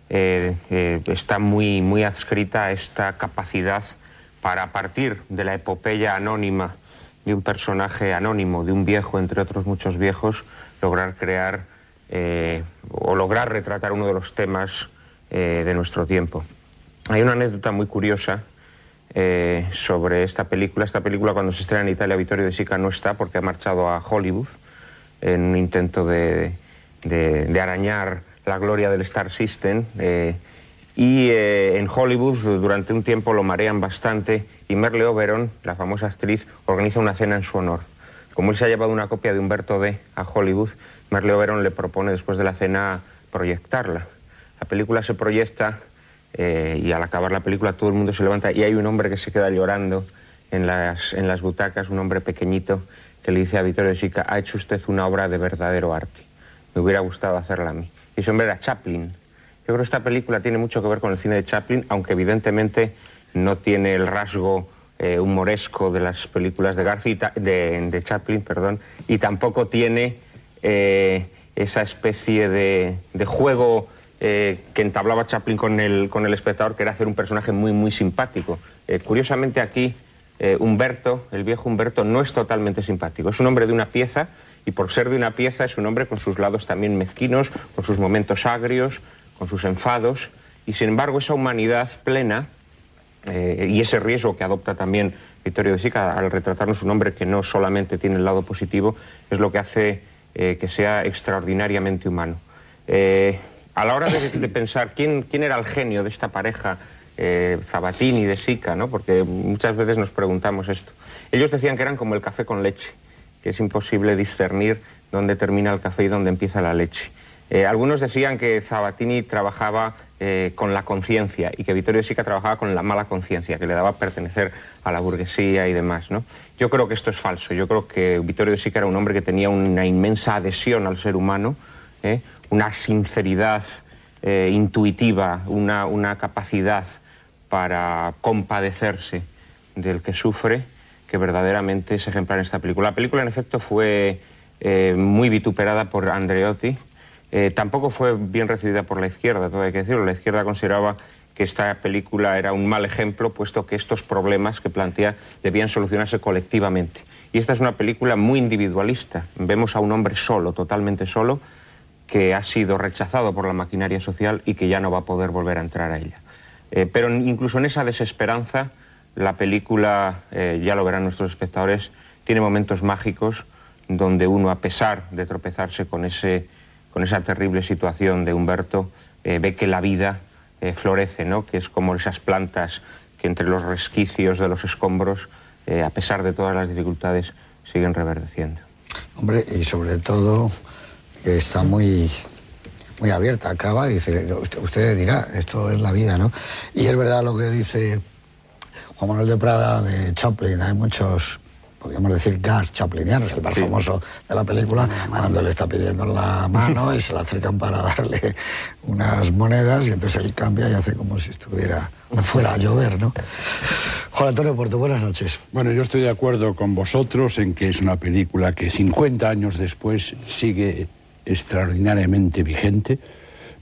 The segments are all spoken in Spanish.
está muy adscrita a esta capacidad para, a partir de la epopeya anónima de un personaje anónimo, de un viejo entre otros muchos viejos, lograr crear o lograr retratar uno de los temas de nuestro tiempo. Hay una anécdota muy curiosa sobre esta película. Esta película, cuando se estrena en Italia, Vittorio De Sica no está porque ha marchado a Hollywood en un intento de arañar la gloria del Star System, y en Hollywood durante un tiempo lo marean bastante y Merle Oberon, la famosa actriz, organiza una cena en su honor. Como él se ha llevado una copia de Humberto D. a Hollywood, Merle Oberon le propone después de la cena proyectarla. La película se proyecta y al acabar la película todo el mundo se levanta y hay un hombre que se queda llorando en las butacas, un hombre pequeñito que le dice a Vittorio De Sica: ha hecho usted una obra de verdadero arte, me hubiera gustado hacerla a mí. Y ese hombre era Chaplin. Yo creo que esta película tiene mucho que ver con el cine de Chaplin, aunque evidentemente no tiene el rasgo humoresco de las películas de Chaplin, perdón, y tampoco tiene esa especie de juego que entablaba Chaplin con el espectador, que era hacer un personaje muy simpático. Curiosamente aquí Humberto, el viejo Humberto, no es totalmente simpático. Es un hombre de una pieza y por ser de una pieza es un hombre con sus lados también mezquinos, con sus momentos agrios, con sus enfados, y sin embargo esa humanidad plena y ese riesgo que adopta también Vittorio De Sica al retratarnos un hombre que no solamente tiene el lado positivo, es lo que hace que sea extraordinariamente humano. A la hora de pensar quién era el genio de esta pareja, Zavattini y De Sica, ¿no? Porque muchas veces nos preguntamos esto. Ellos decían que eran como el café con leche, que es imposible discernir dónde termina el café y dónde empieza la leche. Algunos decían que Zavattini trabajaba con la conciencia y que Vittorio De Sica trabajaba con la mala conciencia, que le daba pertenecer a la burguesía y demás, ¿no? Yo creo que esto es falso. Yo creo que Vittorio De Sica era un hombre que tenía una inmensa adhesión al ser humano, una sinceridad intuitiva, una capacidad para compadecerse del que sufre, que verdaderamente es ejemplar en esta película. La película, en efecto, fue muy vituperada por Andreotti. Tampoco fue bien recibida por la izquierda, todo hay que decirlo. La izquierda consideraba que esta película era un mal ejemplo, puesto que estos problemas que plantea debían solucionarse colectivamente. Y esta es una película muy individualista. Vemos a un hombre solo, totalmente solo, que ha sido rechazado por la maquinaria social y que ya no va a poder volver a entrar a ella. Pero incluso en esa desesperanza, la película, ya lo verán nuestros espectadores, tiene momentos mágicos donde uno, a pesar de tropezarse con esa terrible situación de Humberto, ve que la vida florece, ¿no? Que es como esas plantas que entre los resquicios de los escombros, a pesar de todas las dificultades, siguen reverdeciendo. Hombre, y sobre todo que está muy abierta, acaba y dice, usted dirá, esto es la vida, ¿no? Y es verdad lo que dice Juan Manuel de Prada de Chaplin, hay muchos, podríamos decir, gags chaplinianos, el más famoso de la película, cuando le está pidiendo la mano y se le acercan para darle unas monedas y entonces él cambia y hace como si fuera a llover, ¿no? Juan Antonio Porto, buenas noches. Bueno, yo estoy de acuerdo con vosotros en que es una película que 50 años después sigue extraordinariamente vigente,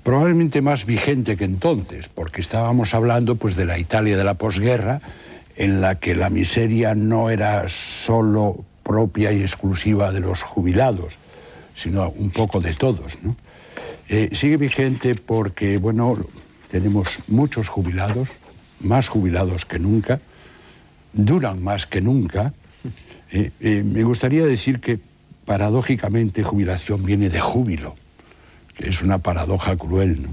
probablemente más vigente que entonces, porque estábamos hablando pues de la Italia de la posguerra, en la que la miseria no era solo propia y exclusiva de los jubilados, sino un poco de todos, ¿no? Sigue vigente porque, bueno, tenemos muchos jubilados, más jubilados que nunca, duran más que nunca. Me gustaría decir que, paradójicamente, jubilación viene de júbilo, que es una paradoja cruel, ¿no?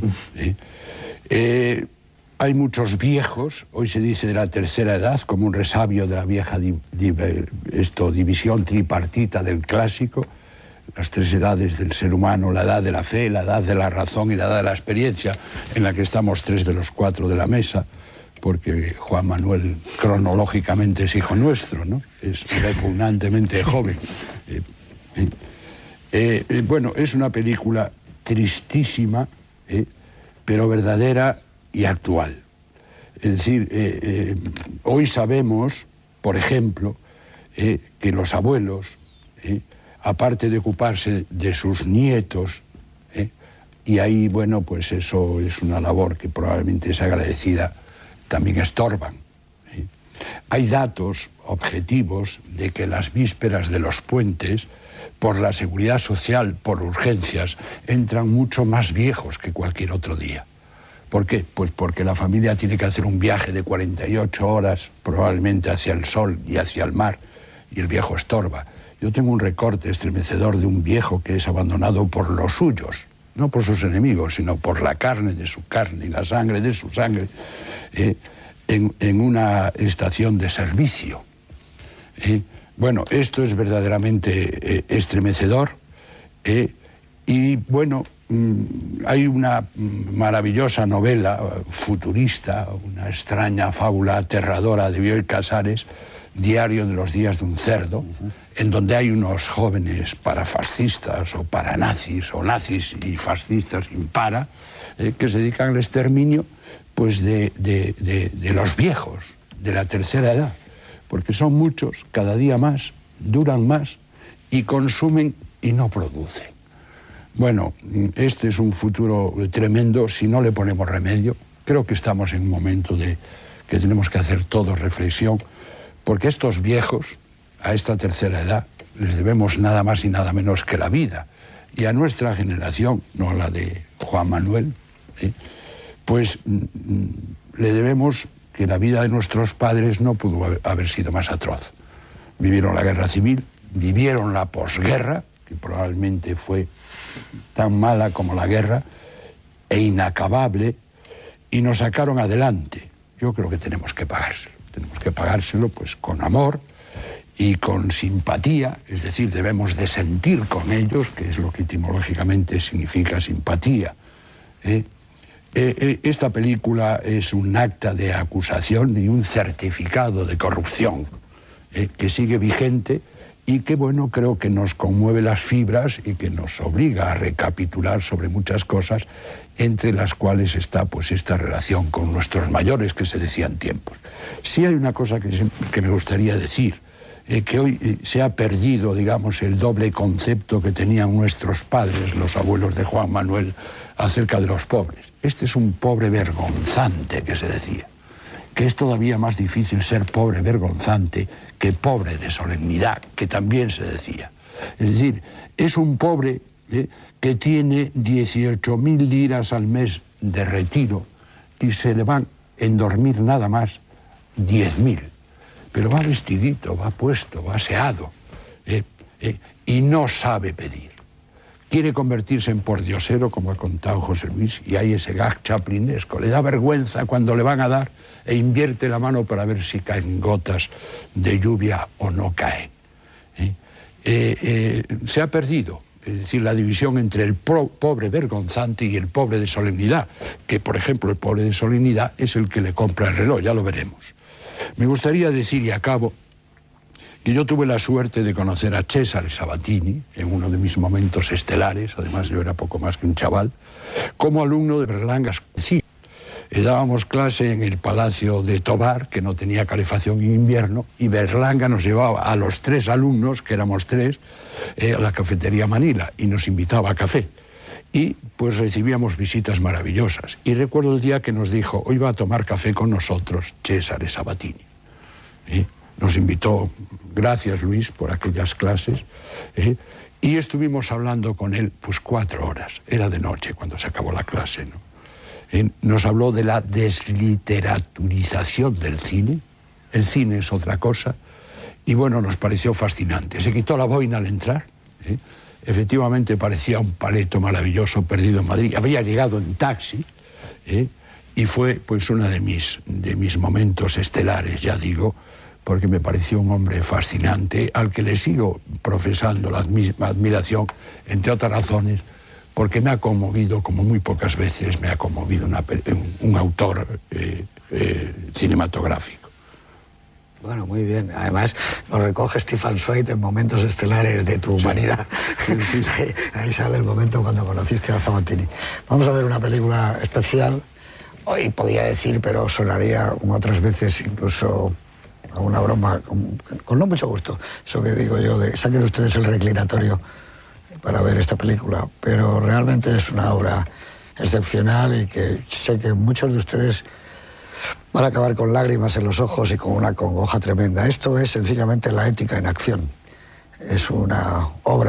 Hay muchos viejos, hoy se dice de la tercera edad, como un resabio de la vieja división tripartita del clásico, las tres edades del ser humano, la edad de la fe, la edad de la razón y la edad de la experiencia, en la que estamos tres de los cuatro de la mesa, porque Juan Manuel cronológicamente es hijo nuestro, ¿no? Es repugnantemente joven. Bueno, es una película tristísima, pero verdadera y actual. Es decir, hoy sabemos, por ejemplo, que los abuelos, aparte de ocuparse de sus nietos Y ahí, bueno, pues eso es una labor que probablemente es agradecida, también estorban. ¿Sí? Hay datos objetivos de que las vísperas de los puentes, por la seguridad social, por urgencias, entran mucho más viejos que cualquier otro día. ¿Por qué? Pues porque la familia tiene que hacer un viaje de 48 horas, probablemente hacia el sol y hacia el mar, y el viejo estorba. Yo tengo un recorte estremecedor de un viejo que es abandonado por los suyos, no por sus enemigos, sino por la carne de su carne y la sangre de su sangre, en una estación de servicio. Bueno, esto es verdaderamente estremecedor, y bueno, hay una maravillosa novela futurista, una extraña fábula aterradora de Bioy Casares, Diario de los días de un cerdo, en donde hay unos jóvenes parafascistas o paranazis o nazis y fascistas impara, que se dedican al exterminio pues de los viejos, de la tercera edad, porque son muchos, cada día más, duran más y consumen y no producen. Bueno, este es un futuro tremendo si no le ponemos remedio. Creo que estamos en un momento que tenemos que hacer todos reflexión, porque a estos viejos, a esta tercera edad, les debemos nada más y nada menos que la vida. Y a nuestra generación, no a la de Juan Manuel, pues le debemos que la vida de nuestros padres no pudo haber sido más atroz. Vivieron la guerra civil, vivieron la posguerra, que probablemente fue tan mala como la guerra, e inacabable, y nos sacaron adelante. Yo creo que tenemos que pagárselo. Tenemos que pagárselo pues con amor y con simpatía, es decir, debemos de sentir con ellos, que es lo que etimológicamente significa simpatía. Esta película es un acta de acusación y un certificado de corrupción que sigue vigente y que, bueno, creo que nos conmueve las fibras y que nos obliga a recapitular sobre muchas cosas, entre las cuales está pues esta relación con nuestros mayores que se decían tiempos. Sí hay una cosa que me gustaría decir, que hoy se ha perdido, digamos, el doble concepto que tenían nuestros padres, los abuelos de Juan Manuel, acerca de los pobres. Este es un pobre vergonzante, que se decía, que es todavía más difícil ser pobre vergonzante que pobre de solemnidad, que también se decía. Es decir, es un pobre que tiene 18.000 liras al mes de retiro y se le van en dormir nada más 10.000. Pero va vestidito, va puesto, va aseado, y no sabe pedir. Quiere convertirse en pordiosero, como ha contado José Luis, y hay ese gag chaplinesco. Le da vergüenza cuando le van a dar e invierte la mano para ver si caen gotas de lluvia o no caen. Se ha perdido, es decir, la división entre el pobre vergonzante y el pobre de solemnidad, que, por ejemplo, el pobre de solemnidad es el que le compra el reloj, ya lo veremos. Me gustaría decir, y acabo, que yo tuve la suerte de conocer a Cesare Sabatini en uno de mis momentos estelares, además yo era poco más que un chaval, como alumno de Berlanga. Sí, dábamos clase en el Palacio de Tobar, que no tenía calefacción en invierno, y Berlanga nos llevaba a los 3 alumnos, que éramos 3, a la cafetería Manila, y nos invitaba a café. Y pues recibíamos visitas maravillosas. Y recuerdo el día que nos dijo, hoy va a tomar café con nosotros Cesare Sabatini. Nos invitó, gracias Luis por aquellas clases, y estuvimos hablando con él pues 4 horas. Era de noche cuando se acabó la clase, ¿no? Nos habló de la desliteraturización del cine. El cine es otra cosa. Y bueno, nos pareció fascinante. Se quitó la boina al entrar. Efectivamente parecía un paleto maravilloso perdido en Madrid. Había llegado en taxi, y fue pues uno de mis momentos estelares, ya digo, porque me pareció un hombre fascinante, al que le sigo profesando la misma admiración, entre otras razones, porque me ha conmovido, como muy pocas veces me ha conmovido un autor cinematográfico. Bueno, muy bien. Además, lo recoge Stefan Zweig en momentos estelares de tu humanidad. Sí. Ahí sale el momento cuando conociste a Sabatini. Vamos a ver una película especial. Hoy podía decir, pero sonaría como otras veces incluso a una broma, con no mucho gusto. Eso que digo yo, de saquen ustedes el reclinatorio para ver esta película, pero realmente es una obra excepcional y que sé que muchos de ustedes van a acabar con lágrimas en los ojos y con una congoja tremenda. Esto es sencillamente la ética en acción. Es una obra